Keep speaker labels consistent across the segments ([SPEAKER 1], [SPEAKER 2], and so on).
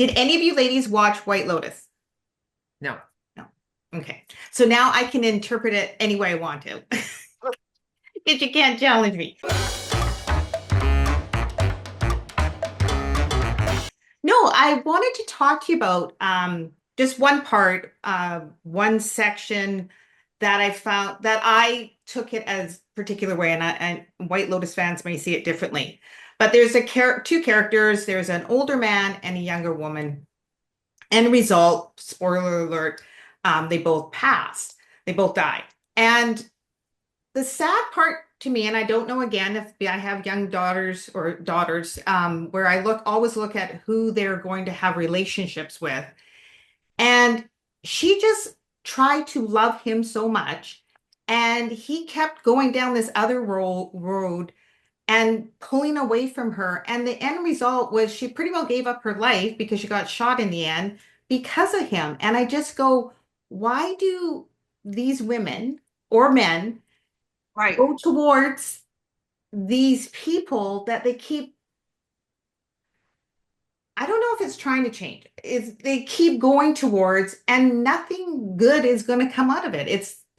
[SPEAKER 1] Did any of you ladies watch White Lotus?
[SPEAKER 2] No.
[SPEAKER 1] No. Okay. So now I can interpret it any way I want to. Because you can't challenge me. No, I wanted to talk to you about just one part, one section that I found that I took it as particular way, and White Lotus fans may see it differently. But there's two characters. There's an older man and a younger woman. End result, spoiler alert, they both passed. They both died. And the sad part to me, and I don't know again if I have young daughters, where I always look at who they're going to have relationships with. And she just tried to love him so much. And he kept going down this other road and pulling away from her. And the end result was she pretty well gave up her life because she got shot in the end because of him. And I just go, why do these women or men
[SPEAKER 2] Right.
[SPEAKER 1] go towards these people that they keep? I don't know if it's trying to change. It's they keep going towards, and nothing good is going to come out of it.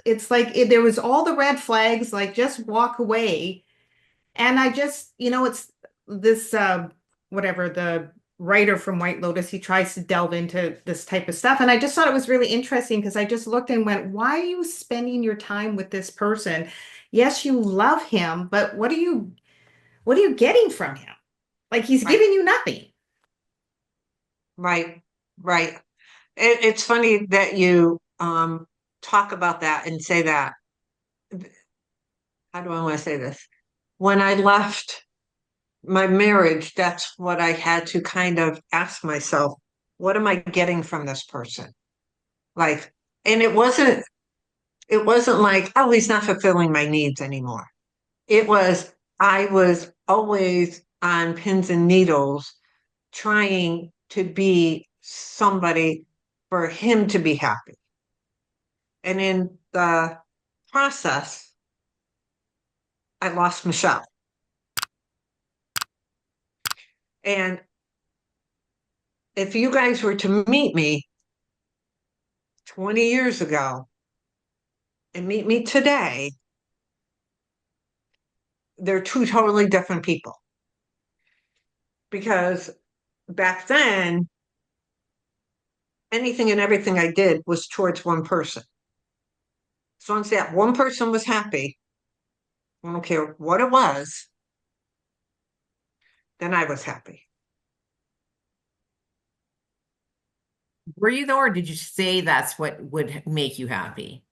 [SPEAKER 1] It's like there was all the red flags, like just walk away. And I just, it's this whatever the writer from White Lotus, he tries to delve into this type of stuff. And I just thought it was really interesting because I just looked and went, why are you spending your time with this person? Yes, you love him, but what are you getting from him? Like he's
[SPEAKER 2] Right.
[SPEAKER 1] giving you nothing.
[SPEAKER 2] Right. Right. It's funny that you talk about that and say that. How do I want to say this? When I left my marriage, that's what I had to kind of ask myself, what am I getting from this person? Like, and it wasn't like, oh, he's not fulfilling my needs anymore. It was, I was always on pins and needles trying to be somebody for him to be happy. And in the process, I lost Michelle. And if you guys were to meet me 20 years ago and meet me today, they're two totally different people. Because back then, anything and everything I did was towards one person. As long as that one person was happy, I don't care what it was, then I was happy.
[SPEAKER 3] Were you though, or did you say that's what would make you happy?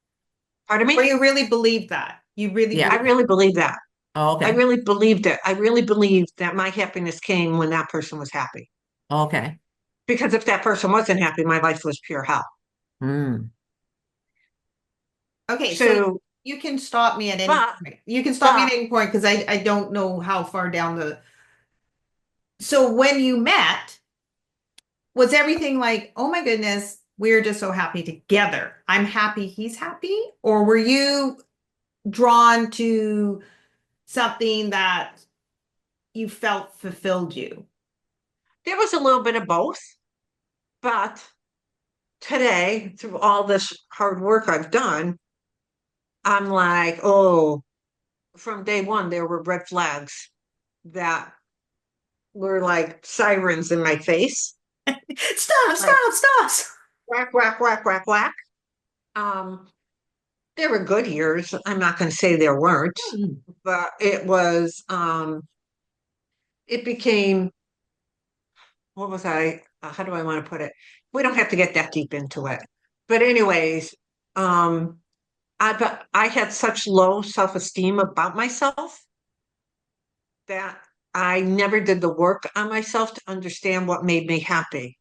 [SPEAKER 2] Pardon
[SPEAKER 1] Or
[SPEAKER 2] me?
[SPEAKER 1] you really believe that. You really
[SPEAKER 3] Yeah.
[SPEAKER 2] I
[SPEAKER 1] believe.
[SPEAKER 2] really believe that.
[SPEAKER 3] Oh,
[SPEAKER 2] I
[SPEAKER 3] okay.
[SPEAKER 2] really believed it. I really believed that my happiness came when that person was happy.
[SPEAKER 3] Okay.
[SPEAKER 2] Because if that person wasn't happy, my life was pure hell.
[SPEAKER 3] Hmm.
[SPEAKER 1] Okay, so
[SPEAKER 2] So,
[SPEAKER 1] you can stop me at any
[SPEAKER 2] but,
[SPEAKER 1] point. You can stop me at
[SPEAKER 2] but
[SPEAKER 1] any point because I don't know how far down the. So when you met, was everything like, oh my goodness, we're just so happy together. I'm happy he's happy? Or were you drawn to something that you felt fulfilled you?
[SPEAKER 2] there was a little bit of both. But today, through all this hard work I've done, I'm like, oh, from day one, there were red flags that were like sirens in my face.
[SPEAKER 1] Stop,
[SPEAKER 2] Like
[SPEAKER 1] stop, stop.
[SPEAKER 2] whack, whack, whack, whack, whack. Um, there were good years. I'm not going to say there weren't, but it became, what was I, how do I want to put it? We don't have to get that deep into it. But anyways, um, but I had such low self-esteem about myself that I never did the work on myself to understand what made me happy.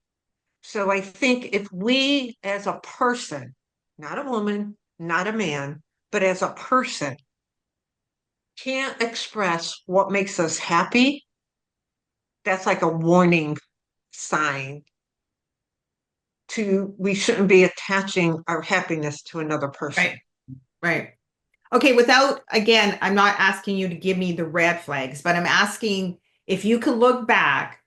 [SPEAKER 2] So I think if we as a person, not a woman, not a man, but as a person, can't express what makes us happy, that's like a warning sign to we shouldn't be attaching our happiness to another person.
[SPEAKER 1] Right, right. Okay, without, again, I'm not asking you to give me the red flags, but I'm asking if you could look back,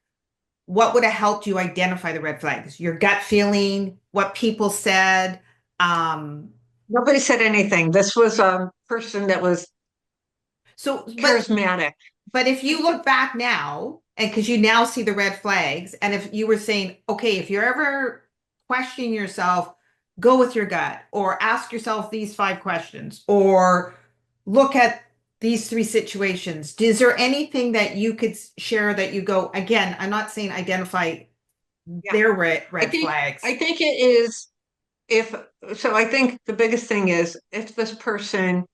[SPEAKER 1] what would have helped you identify the red flags? Your gut feeling, what people said. Um,
[SPEAKER 2] Nobody said anything. This was a person that was
[SPEAKER 1] so,
[SPEAKER 2] charismatic.
[SPEAKER 1] but if you look back now, and because you now see the red flags, and if you were saying, okay, if you're ever questioning yourself, go with your gut, or ask yourself these 5 questions, or look at these 3 situations. Is there anything that you could share that you go, again, I'm not saying identify
[SPEAKER 2] Yeah.
[SPEAKER 1] their
[SPEAKER 2] I
[SPEAKER 1] red
[SPEAKER 2] think
[SPEAKER 1] flags.
[SPEAKER 2] I think it is if so I think the biggest thing is if this person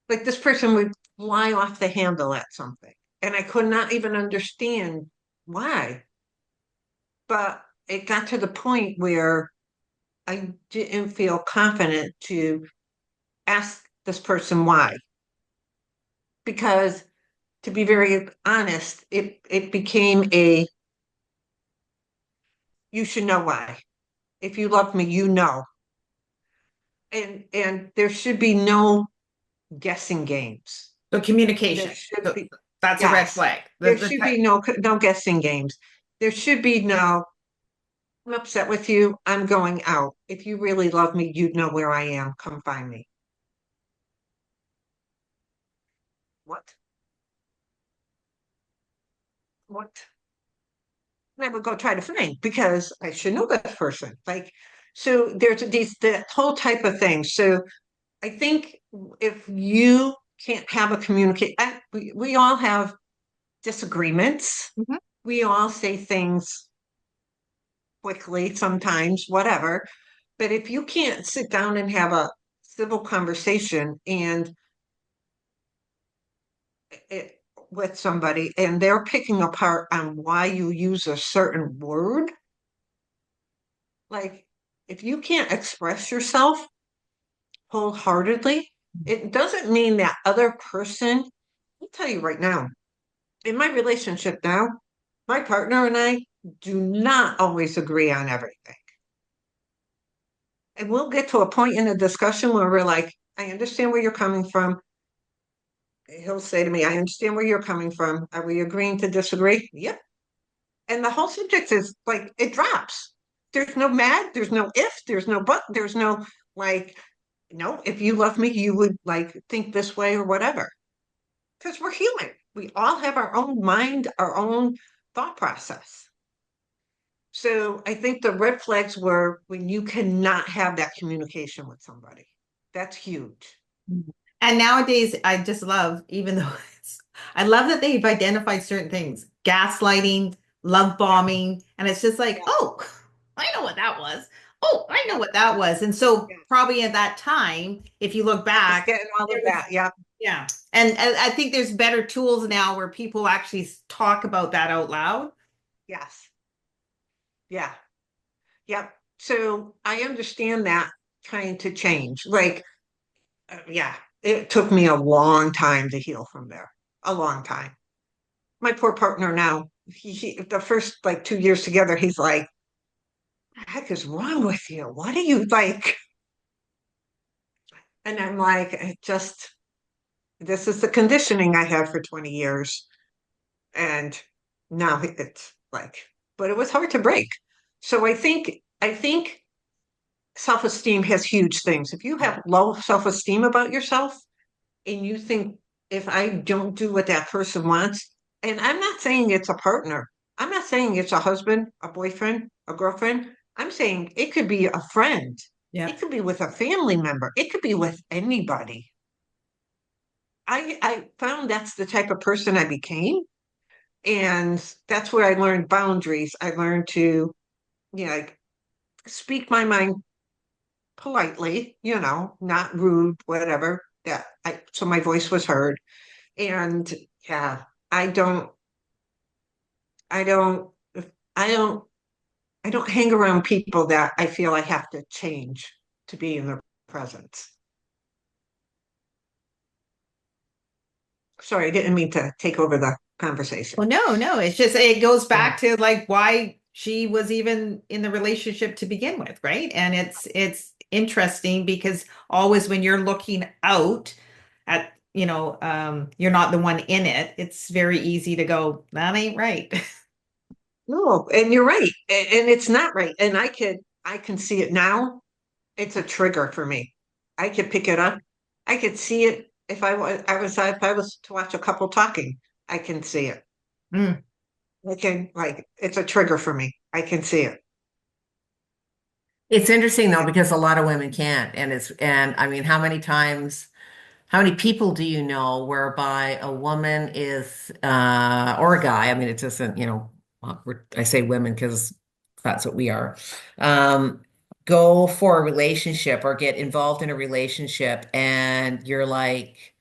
[SPEAKER 2] would fly off the handle at something. And I could not even understand why. But it got to the point where I didn't feel confident to ask this person why. Because to be very honest, it became a you should know why. If you love me, you know. And there should be no guessing games.
[SPEAKER 1] So
[SPEAKER 2] There
[SPEAKER 1] communication.
[SPEAKER 2] should
[SPEAKER 1] So
[SPEAKER 2] be
[SPEAKER 1] that's a red
[SPEAKER 2] yes.
[SPEAKER 1] flag.
[SPEAKER 2] There should be no guessing games. There should be no I'm upset with you. I'm going out. If you really love me, you'd know where I am. Come find me. What? What? And I would go try to find because I should know this person. Like, so there's the whole type of thing. So I think if you can't have a communicate, we all have disagreements.
[SPEAKER 1] Mhm.
[SPEAKER 2] We all say things quickly sometimes, whatever. But if you can't sit down and have a civil conversation and it, with somebody and they're picking apart on why you use a certain word, like if you can't express yourself wholeheartedly, it doesn't mean that other person, I'll tell you right now, in my relationship now, my partner and I do not always agree on everything. And we'll get to a point in the discussion where we're like, I understand where you're coming from. He'll say to me, I understand where you're coming from. Are we agreeing to disagree? Yep. And the whole subject is like, it drops. There's no mad, there's no if, there's no but, there's no like, no, if you love me, you would like think this way or whatever. Because we're human. We all have our own mind, our own thought process. So I think the red flags were when you cannot have that communication with somebody. That's huge.
[SPEAKER 1] And nowadays, I just love, even though I love that they've identified certain things, gaslighting, love
[SPEAKER 2] Yeah,
[SPEAKER 1] bombing, and it's just like,
[SPEAKER 2] yeah,
[SPEAKER 1] oh, I know what that was. Oh, I know
[SPEAKER 2] yeah,
[SPEAKER 1] what that was. And so
[SPEAKER 2] yeah.
[SPEAKER 1] probably at that time, if you look
[SPEAKER 2] I was
[SPEAKER 1] back,
[SPEAKER 2] getting all
[SPEAKER 1] there
[SPEAKER 2] of
[SPEAKER 1] was,
[SPEAKER 2] that. Yeah,
[SPEAKER 1] yeah. And I think there's better tools now where people actually talk about that out loud.
[SPEAKER 2] yes, yeah, yep. So I understand that trying to change. Like, yeah, it took me a long time to heal from there. A long time. My poor partner now, the first like 2 years together, he's like, "What the heck is wrong with you? What do you like?" And I'm like, this is the conditioning I had for 20 years. And now it's like, but it was hard to break. So I think self-esteem has huge things. If you have low self-esteem about yourself and you think if I don't do what that person wants, and I'm not saying it's a partner, I'm not saying it's a husband, a boyfriend, a girlfriend. I'm saying it could be a friend.
[SPEAKER 1] Yeah.
[SPEAKER 2] It could be with a family member. It could be with anybody. I found that's the type of person I became. And that's where I learned boundaries. I learned to, like speak my mind politely, not rude, whatever. So my voice was heard. And yeah, I don't, I don't, I don't, I don't hang around people that I feel I have to change to be in their presence. Sorry, I didn't mean to take over the conversation.
[SPEAKER 1] Well, no, no, it's just it goes
[SPEAKER 2] Yeah.
[SPEAKER 1] back to like why she was even in the relationship to begin with, right? And it's interesting because always when you're looking out at, you're not the one in it, it's very easy to go, that ain't right.
[SPEAKER 2] No, and you're right. And it's not right. And I can see it now. It's a trigger for me. I could pick it up. I could see it if I was to watch a couple talking, I can see it.
[SPEAKER 1] Mm.
[SPEAKER 2] I can like it's a trigger for me. I can see it.
[SPEAKER 3] It's interesting though, because a lot of women can't. And I mean, how many people do you know whereby a woman is, or a guy, I mean, it doesn't, well, I say women because that's what we are, um, go for a relationship or get involved in a relationship and you're like,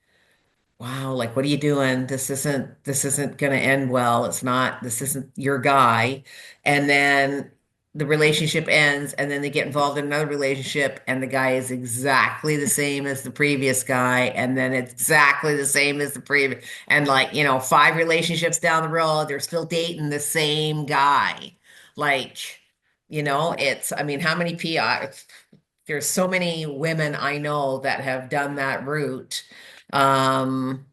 [SPEAKER 3] wow, like what are you doing? This isn't gonna end well. This isn't your guy. And then the relationship ends and then they get involved in another relationship and the guy is exactly the same as the previous guy and then it's exactly the same as the previous and like, 5 relationships down the road, they're still dating the same guy. Like, it's I mean, how many PI there's so many women I know that have done that route. Um,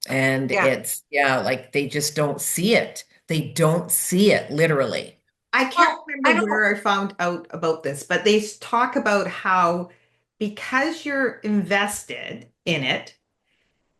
[SPEAKER 3] and
[SPEAKER 2] Yeah.
[SPEAKER 3] it's, yeah, like they just don't see it. They don't see it literally.
[SPEAKER 1] I can't
[SPEAKER 2] Well, I
[SPEAKER 1] remember
[SPEAKER 2] don't
[SPEAKER 1] where I found out about this, but they talk about how because you're invested in it,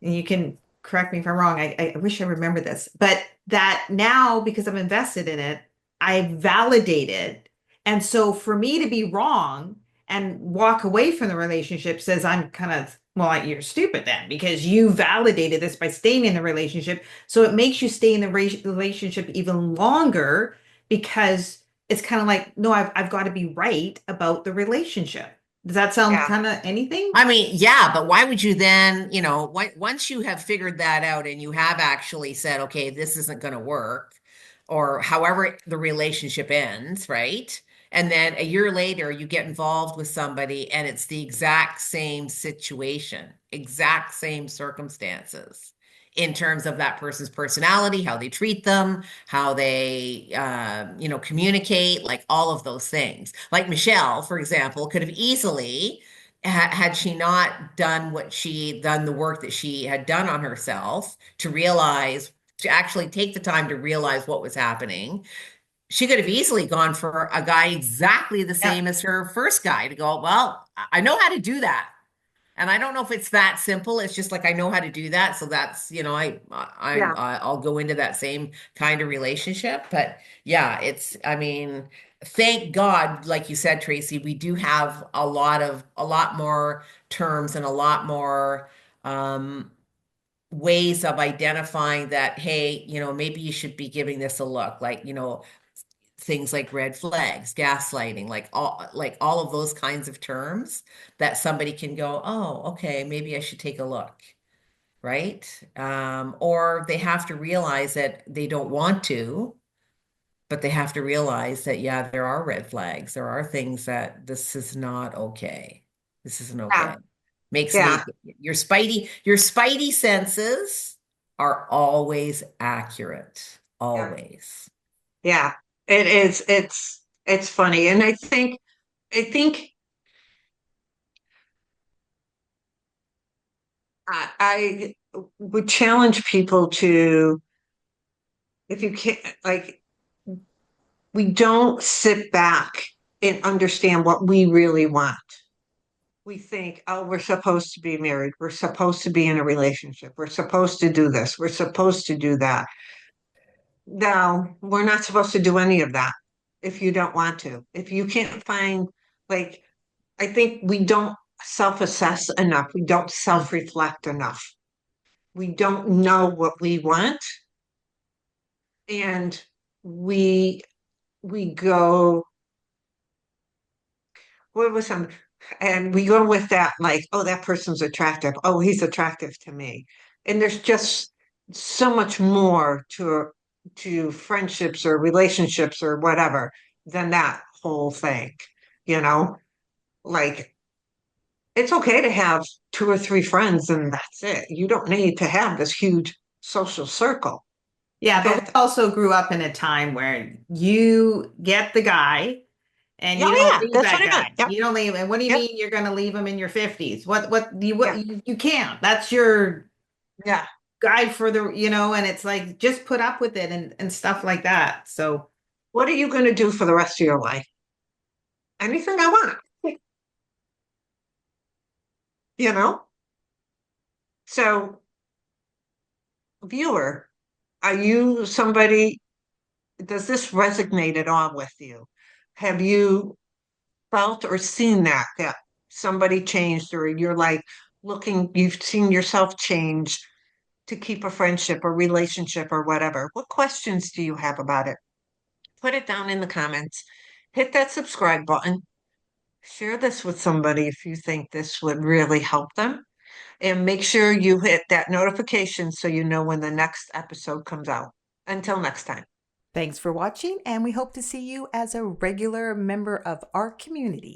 [SPEAKER 1] and you can correct me if I'm wrong. I wish I remember this, but that now because I'm invested in it, I validate it. And so for me to be wrong and walk away from the relationship says I'm kind of, well, you're stupid then because you validated this by staying in the relationship. So it makes you stay in the relationship even longer because it's kind of like, no, I've got to be right about the relationship. Does that sound
[SPEAKER 2] yeah.
[SPEAKER 1] kind of anything?
[SPEAKER 3] I mean, yeah, but why would you then, once you have figured that out and you have actually said, okay, this isn't going to work, or however the relationship ends, right? And then a year later, you get involved with somebody and it's the exact same situation, exact same circumstances in terms of that person's personality, how they treat them, how they, communicate, like all of those things. Like Michelle, for example, could have easily had she not done the work that she had done on herself to actually take the time to realize what was happening, she could have easily gone for a guy exactly the
[SPEAKER 1] Yeah.
[SPEAKER 3] same as her first guy to go, well, I know how to do that. And I don't know if it's that simple. It's just like I know how to do that, so that's
[SPEAKER 2] Yeah.
[SPEAKER 3] I'll go into that same kind of relationship. But yeah, I mean, thank God, like you said, Tracy, we do have a lot more terms and a lot more um, ways of identifying that. Hey, maybe you should be giving this a look. Like things like red flags, gaslighting, like all of those kinds of terms that somebody can go, oh, okay, maybe I should take a look, right? Or they have to realize that they don't want to, but they have to realize that, yeah, there are red flags. There are things that this is not okay. This isn't
[SPEAKER 2] Yeah.
[SPEAKER 3] okay. Makes
[SPEAKER 2] Yeah.
[SPEAKER 3] me your spidey senses are always accurate,
[SPEAKER 2] Yeah.
[SPEAKER 3] always.
[SPEAKER 2] Yeah. It is. It's funny. And I think I would challenge people to, if you can't, like, we don't sit back and understand what we really want. We think, oh, we're supposed to be married. We're supposed to be in a relationship. We're supposed to do this. We're supposed to do that. No, we're not supposed to do any of that if you don't want to. If you can't find, like, I think we don't self-assess enough. We don't self-reflect enough. We don't know what we want, and we we go what was some and we go with that like, oh, that person's attractive. Oh, he's attractive to me. And there's just so much more to friendships or relationships or whatever than that whole thing, you know? Like it's okay to have two or three friends and that's it. You don't need to have this huge social circle.
[SPEAKER 1] Yeah, but we
[SPEAKER 2] That
[SPEAKER 1] also grew up in a time where you get the guy and
[SPEAKER 2] Yeah,
[SPEAKER 1] you don't
[SPEAKER 2] yeah,
[SPEAKER 1] leave
[SPEAKER 2] that's what
[SPEAKER 1] that
[SPEAKER 2] I meant.
[SPEAKER 1] guy.
[SPEAKER 2] Yep,
[SPEAKER 1] You don't leave. And what do you
[SPEAKER 2] yep,
[SPEAKER 1] mean you're going to leave him in your 50s?
[SPEAKER 2] yeah,
[SPEAKER 1] You can't. That's your
[SPEAKER 2] yeah.
[SPEAKER 1] guy for the, and it's like just put up with it and stuff like that. So,
[SPEAKER 2] What are you going to do for the rest of your life? Anything I want, you know? So, viewer, are you somebody, does this resonate at all with you? Have you felt or seen that somebody changed, or you're like looking, you've seen yourself change to keep a friendship or relationship or whatever? What questions do you have about it? Put it down in the comments. Hit that subscribe button. Share this with somebody if you think this would really help them. And make sure you hit that notification so you know when the next episode comes out. Until next time.
[SPEAKER 4] Thanks for watching, and we hope to see you as a regular member of our community.